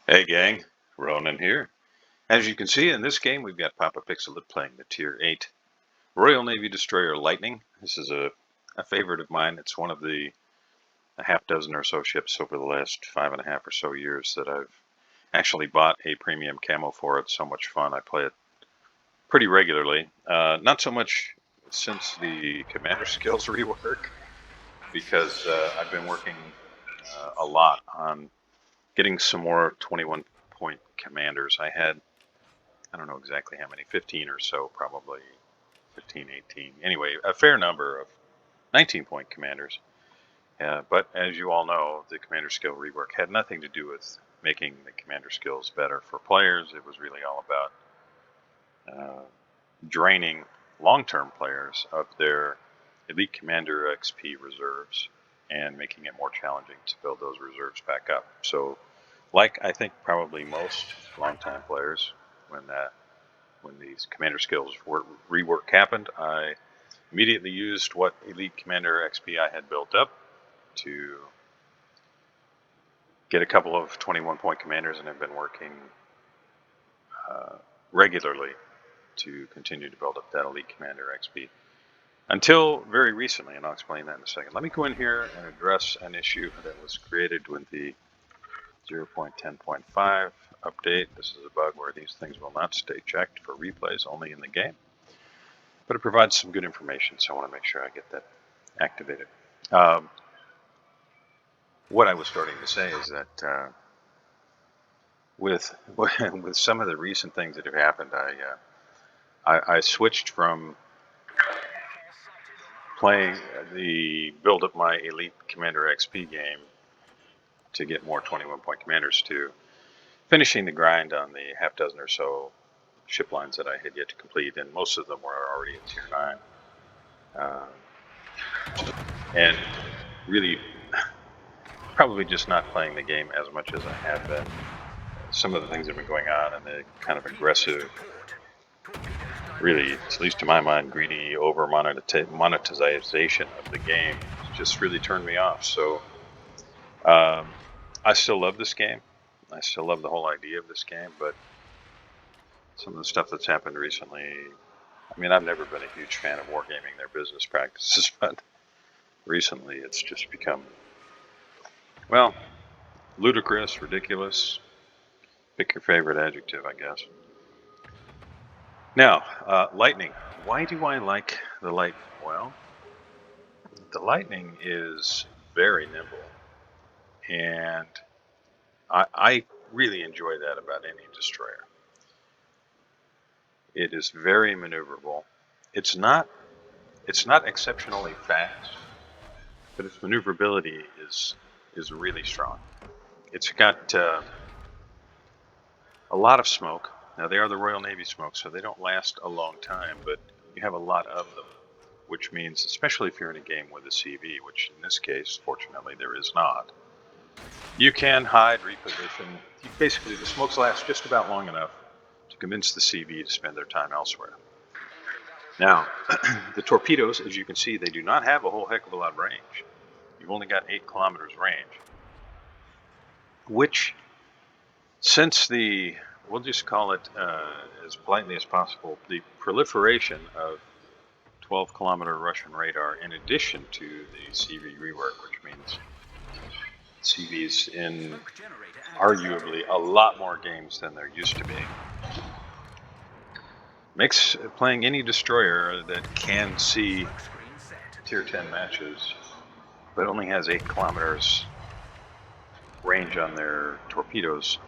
Hey gang, Ronan here. As you can see in this game, we've got Papa Pixelit playing the Tier 8 Royal Navy Destroyer Lightning. This is a favorite of mine. It's one of the a half dozen or so ships over the last 5.5 or so years that I've actually bought a premium camo for. It's so much fun. I play it pretty regularly. Not so much since the commander skills rework, because I've been working a lot on getting some more 21 point commanders. I don't know exactly how many, 15 or so, probably 15, 18. Anyway, a fair number of 19 point commanders. But as you all know, the commander skill rework had nothing to do with making the commander skills better for players. It was really all about draining long-term players of their elite commander XP reserves and making it more challenging to build those reserves back up. So, like I think probably most long-time players, when these commander skills rework happened, I immediately used what elite commander XP I had built up to get a couple of 21 point commanders, and have been working regularly to continue to build up that elite commander XP until very recently, and I'll explain that in a second. Let me go in here and address an issue that was created with the 0.10.5 update. This is a bug where these things will not stay checked for replays, only in the game. But it provides some good information, so I want to make sure I get that activated. What I was starting to say is that with with some of the recent things that have happened, I switched from playing the build up my elite commander XP game to get more 21 point commanders to finishing the grind on the half dozen or so ship lines that I had yet to complete, and most of them were already at tier 9. And really, probably just not playing the game as much as I have been. Some of the things that have been going on and the kind of aggressive, really, at least to my mind, greedy over monetization of the game just really turned me off. So I still love this game. I still love the whole idea of this game, but some of the stuff that's happened recently, I mean, I've never been a huge fan of wargaming, their business practices, but recently it's just become, well, ludicrous, ridiculous. Pick your favorite adjective, I guess. Now, lightning. Why do I like the lightning? Well, the lightning is very nimble, and I really enjoy that about any destroyer. It is very maneuverable. It's not exceptionally fast, but its maneuverability is really strong. It's got a lot of smoke. Now, they are the Royal Navy smoke, so they don't last a long time, but you have a lot of them, which means, especially if you're in a game with a CV, which in this case, fortunately, there is not, you can hide, reposition. Basically, the smokes last just about long enough to convince the CV to spend their time elsewhere. Now, the torpedoes, as you can see, they do not have a whole heck of a lot of range. You've only got 8 kilometers range, which, since we'll just call it, as politely as possible, the proliferation of 12-kilometer Russian radar, in addition to the CV rework, which means CVs in arguably a lot more games than there used to be, makes playing any destroyer that can see tier 10 matches but only has 8 kilometers range on their torpedoes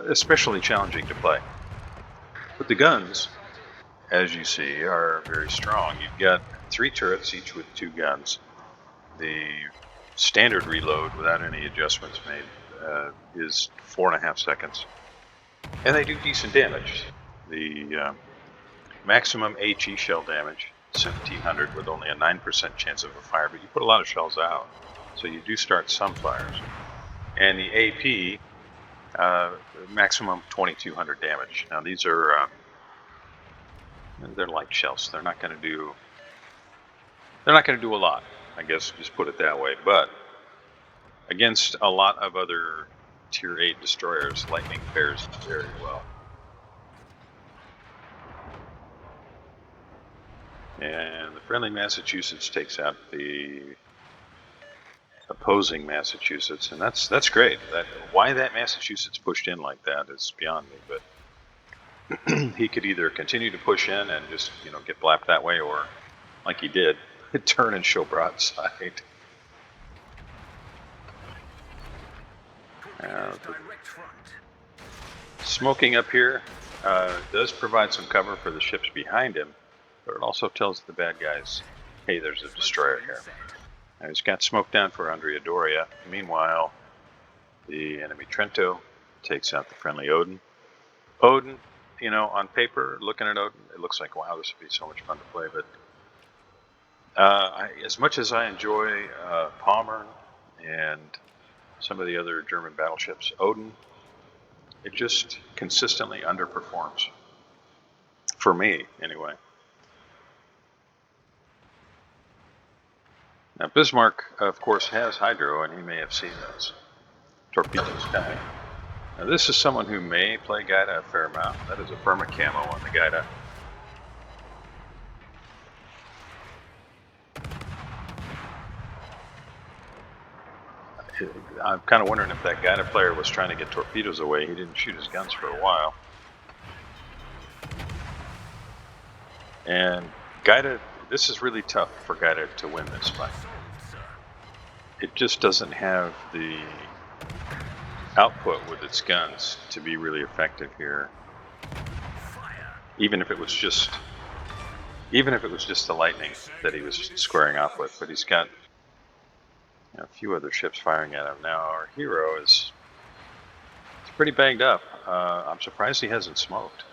especially challenging to play. But the guns, as you see, are very strong. You've got 3 turrets, each with 2 guns. The standard reload, without any adjustments made, is 4.5 seconds. And they do decent damage. The maximum HE shell damage, 1700, with only a 9% chance of a fire, but you put a lot of shells out, so you do start some fires. And the AP, maximum 2200 damage. Now these are they're light shells. They're not going to do a lot, I guess, just put it that way. But against a lot of other Tier 8 destroyers, Lightning fares very well. And the friendly Massachusetts takes out the opposing Massachusetts, and that's great. Why that Massachusetts pushed in like that is beyond me, but he could either continue to push in and just get blapped that way, or like he did, turn and show broadside. Smoking up here does provide some cover for the ships behind him, but it also tells the bad guys, hey, there's a destroyer here. Now he's got smoke down for Andrea Doria. Meanwhile, the enemy Trento takes out the friendly Odin. Odin, on paper, looking at Odin, it looks like, wow, this would be so much fun to play. But as much as I enjoy Palmer and some of the other German battleships, Odin, it just consistently underperforms. For me, anyway. Now, Bismarck, of course, has Hydro, and he may have seen those torpedoes coming. Now, this is someone who may play Gaida a fair amount. That is a perma camo on the Gaida. I'm kind of wondering if that Gaida player was trying to get torpedoes away. He didn't shoot his guns for a while. And Gaida, this is really tough for Gaida to win this fight. It just doesn't have the output with its guns to be really effective here. Even if it was just the Lightning that he was squaring off with, but he's got a few other ships firing at him. Now our hero is pretty banged up. I'm surprised he hasn't smoked.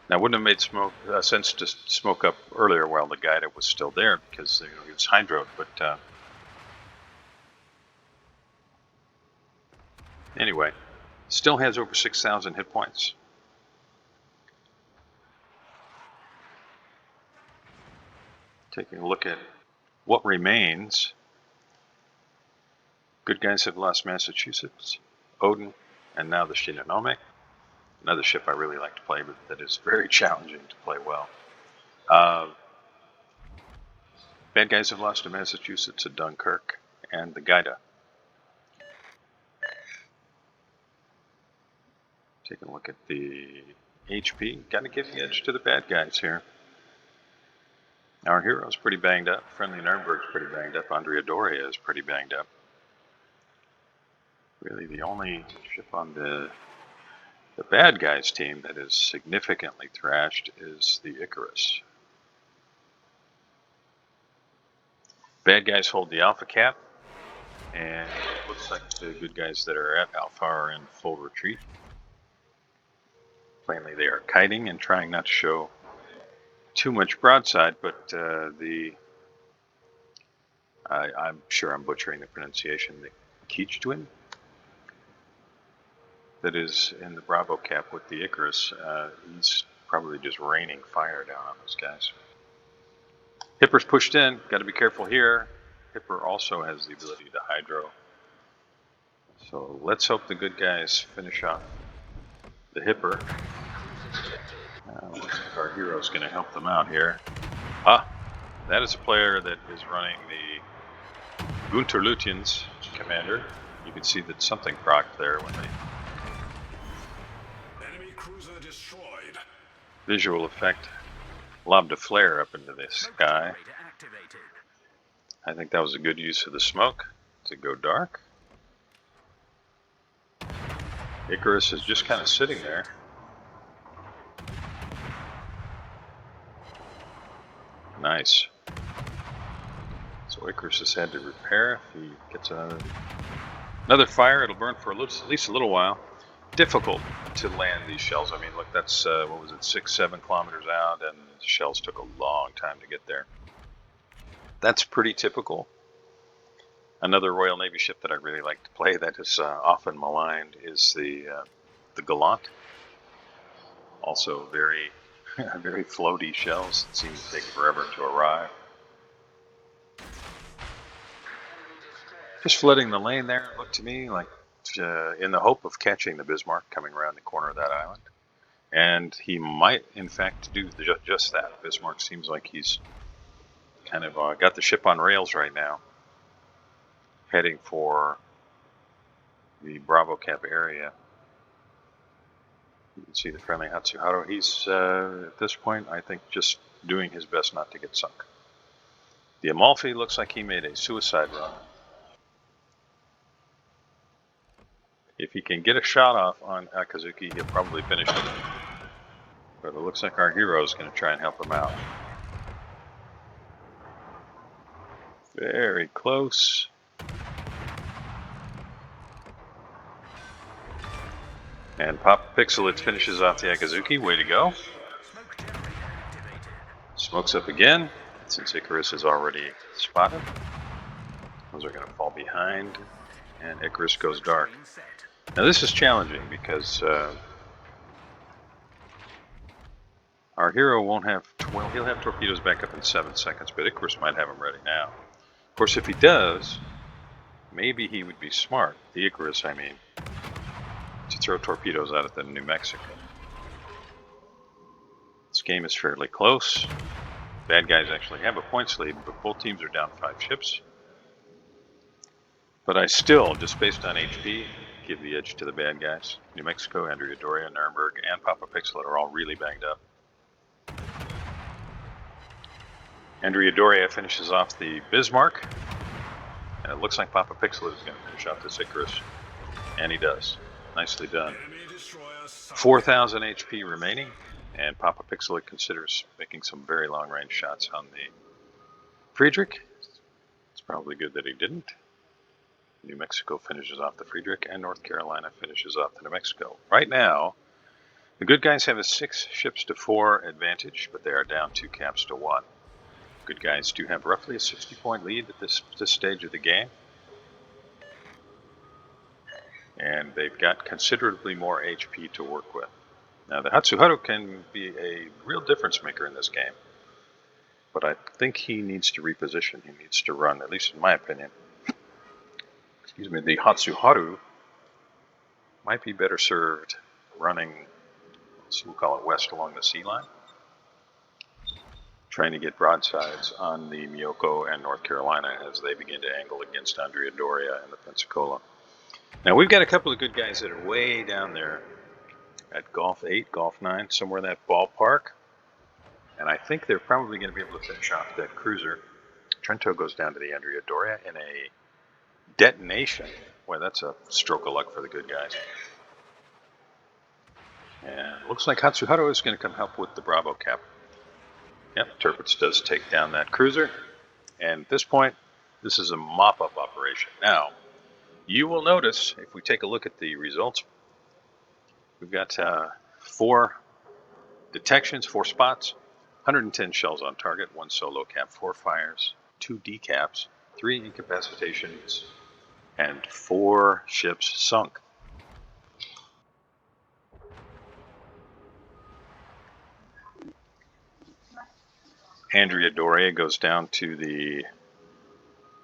Now, it wouldn't have made sense to smoke up earlier while the Gaida was still there, because he was hydroed. But anyway, still has over 6,000 hit points. Taking a look at what remains. Good guys have lost Massachusetts, Odin, and now the Shinonome. Another ship I really like to play, but that is very challenging to play well. Bad guys have lost to Massachusetts, at Dunkirk, and the Gaida. Taking a look at the HP. Got to give the edge to the bad guys here. Our hero's pretty banged up. Friendly Nuremberg's pretty banged up. Andrea Doria is pretty banged up. Really, the only ship on the bad guys team that is significantly thrashed is the Icarus. Bad guys hold the Alpha cap, and it looks like the good guys that are at Alpha are in full retreat. Plainly, they are kiting and trying not to show too much broadside, but I'm sure I'm butchering the pronunciation, the Keechtuin that is in the Bravo cap with the Icarus, he's probably just raining fire down on those guys. Hipper's pushed in, got to be careful here. Hipper also has the ability to hydro. So let's hope the good guys finish off the Hipper. Looks like our hero's going to help them out here. That is a player that is running the Gunter Lutyens commander. You can see that something procced there when they... Enemy cruiser destroyed. Visual effect lobbed a flare up into the sky. I think that was a good use of the smoke to go dark. Icarus is just kind of sitting there. Nice. So Icarus has had to repair. If he gets another fire, it'll burn for at least a little while. Difficult to land these shells. I mean, look, that's, 6-7 kilometers out, and the shells took a long time to get there. That's pretty typical. Another Royal Navy ship that I really like to play that is often maligned is the Gallant. Also very Very floaty shells that seem to take forever to arrive. Just flooding the lane there, it looked to me like in the hope of catching the Bismarck coming around the corner of that island. And he might, in fact, do just that. Bismarck seems like he's kind of got the ship on rails right now, heading for the Bravo Cap area. You can see the friendly Hatsuharu. He's, at this point, I think, just doing his best not to get sunk. The Amalfi looks like he made a suicide run. If he can get a shot off on Akazuki, he'll probably finish it. But it looks like our hero is going to try and help him out. Very close. And Pop Pixelit finishes off the Akazuki. Way to go. Smokes up again, since Icarus is already spotted. Those are going to fall behind, and Icarus goes dark. Now this is challenging because our hero won't have, well, he'll have torpedoes back up in 7 seconds, but Icarus might have them ready now. Of course, if he does, maybe he would be smart, the Icarus, I mean, to throw torpedoes out at the New Mexico. This game is fairly close. Bad guys actually have a points lead, but both teams are down 5 ships. But I still, just based on HP, give the edge to the bad guys. New Mexico, Andrea Doria, Nuremberg, and Papa Pixelit are all really banged up. Andrea Doria finishes off the Bismarck, and it looks like Papa Pixelit is going to finish off this Icarus. And he does. Nicely done. 4,000 HP remaining, and Papa Pixelit considers making some very long-range shots on the Friedrich. It's probably good that he didn't. New Mexico finishes off the Friedrich, and North Carolina finishes off the New Mexico. Right now, the good guys have a 6 ships to 4 advantage, but they are down 2 caps to 1. Good guys do have roughly a 60-point lead at this stage of the game. And they've got considerably more HP to work with. Now, the Hatsuharu can be a real difference maker in this game, but I think he needs to reposition. He needs to run, at least in my opinion. Excuse me, the Hatsuharu might be better served running, so we'll call it west along the sea line, trying to get broadsides on the Miyoko and North Carolina as they begin to angle against Andrea Doria and the Pensacola. Now, we've got a couple of good guys that are way down there at Gulf 8, Gulf 9, somewhere in that ballpark. And I think they're probably going to be able to finish off that cruiser. Trento goes down to the Andrea Doria in a detonation. Boy, that's a stroke of luck for the good guys. And looks like Hatsuharu is going to come help with the Bravo Cap. Yep, Tirpitz does take down that cruiser. And at this point, this is a mop-up operation. Now, you will notice, if we take a look at the results, we've got 4 detections, 4 spots, 110 shells on target, 1 solo cap, 4 fires, 2 decaps, 3 incapacitations, and 4 ships sunk. Andrea Doria goes down to the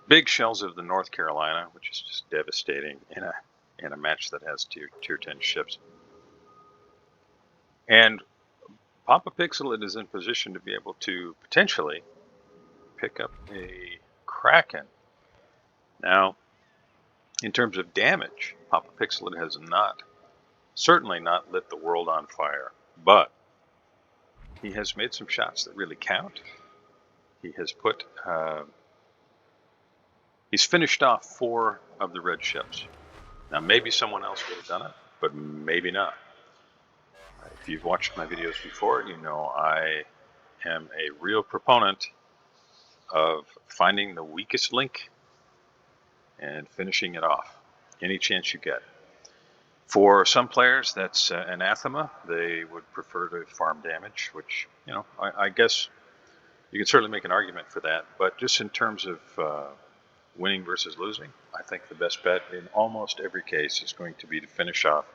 big shells of the North Carolina, which is just devastating in a match that has tier 10 ships. And Papa Pixelit is in position to be able to potentially pick up a Kraken. Now, in terms of damage, Papa Pixelit has certainly not lit the world on fire, but he has made some shots that really count. He has he's finished off 4 of the red ships. Now, maybe someone else would have done it, but maybe not. If you've watched my videos before, you know I am a real proponent of finding the weakest link and finishing it off any chance you get. For some players, that's anathema. They would prefer to farm damage, which, you know, I guess you can certainly make an argument for that. But just in terms of winning versus losing, I think the best bet in almost every case is going to be to finish off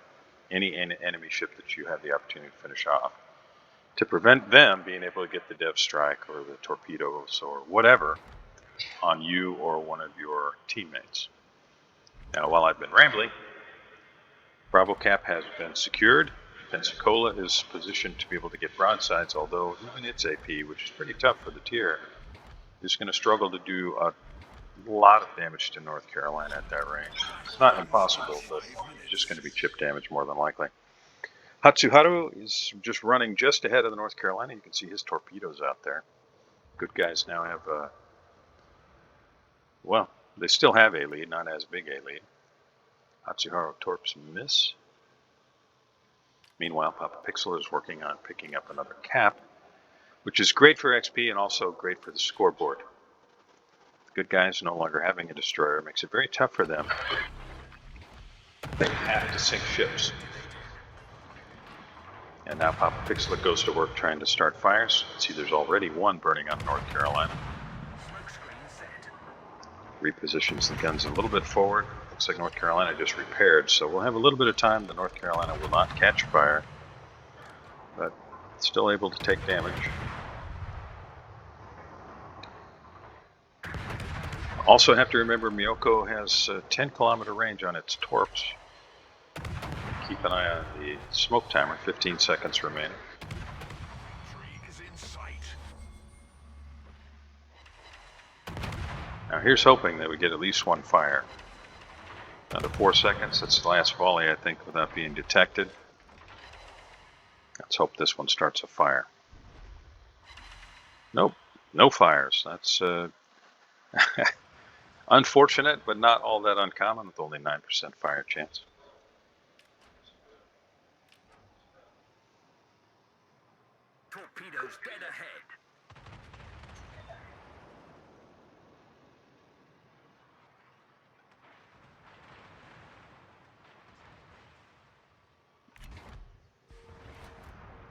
any enemy ship that you have the opportunity to finish off. to prevent them being able to get the dev strike or the torpedoes or whatever on you or one of your teammates. Now, while I've been rambling, Bravo Cap has been secured. Pensacola is positioned to be able to get broadsides, although even its AP, which is pretty tough for the tier, is going to struggle to do a lot of damage to North Carolina at that range. It's not impossible, but it's just going to be chip damage more than likely. Hatsuharu is just running just ahead of the North Carolina. You can see his torpedoes out there. Good guys now have, well, they still have a lead, not as big a lead. Hatsuharu torps miss. Meanwhile, Papa Pixel is working on picking up another cap, which is great for XP and also great for the scoreboard. The good guys no longer having a destroyer makes it very tough for them. They have to sink ships. And now Papa Pixel goes to work trying to start fires. See, there's already one burning on North Carolina. Repositions the guns a little bit forward. Looks like North Carolina just repaired, so we'll have a little bit of time. The North Carolina will not catch fire, but still able to take damage. Also have to remember Miyoko has a 10-kilometer range on its torps. Keep an eye on the smoke timer, 15 seconds remaining. Now here's hoping that we get at least one fire. Another 4 seconds, that's the last volley, I think, without being detected. Let's hope this one starts a fire. Nope, no fires. That's unfortunate, but not all that uncommon with only 9% fire chance. Torpedoes dead ahead.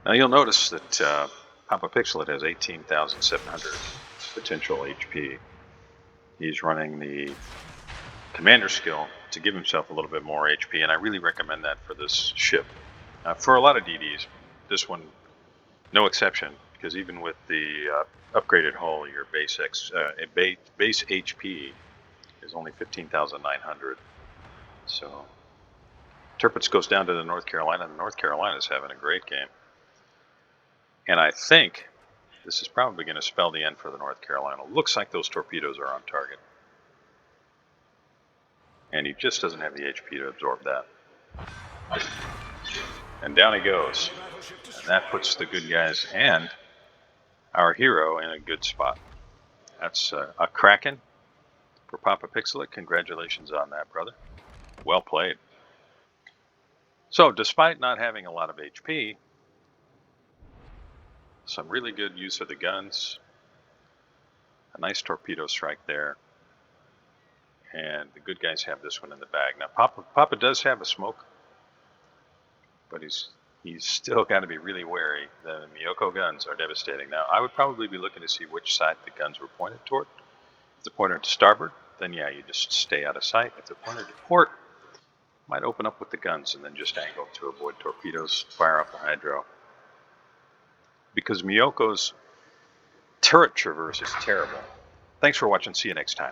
Now you'll notice that Papa Pixel has 18,700 potential HP. He's running the commander skill to give himself a little bit more HP, and I really recommend that for this ship. For a lot of DDs, this one, no exception, because even with the upgraded hull, your base HP is only 15,900. So Tirpitz goes down to the North Carolina, and North Carolina's having a great game. And I think this is probably going to spell the end for the North Carolina. Looks like those torpedoes are on target. And he just doesn't have the HP to absorb that. And down he goes. And that puts the good guys and our hero in a good spot. That's a Kraken for Papa Pixel. Congratulations on that, brother. Well played. So, despite not having a lot of HP, some really good use of the guns. A nice torpedo strike there. And the good guys have this one in the bag. Now, Papa does have a smoke, but he's still got to be really wary. The Miyoko guns are devastating. Now, I would probably be looking to see which side the guns were pointed toward. If they're pointed to starboard, then yeah, you just stay out of sight. If they're pointed to port, might open up with the guns and then just angle to avoid torpedoes, fire off the hydro. Because Miyoko's turret traverse is terrible. Thanks for watching. See you next time.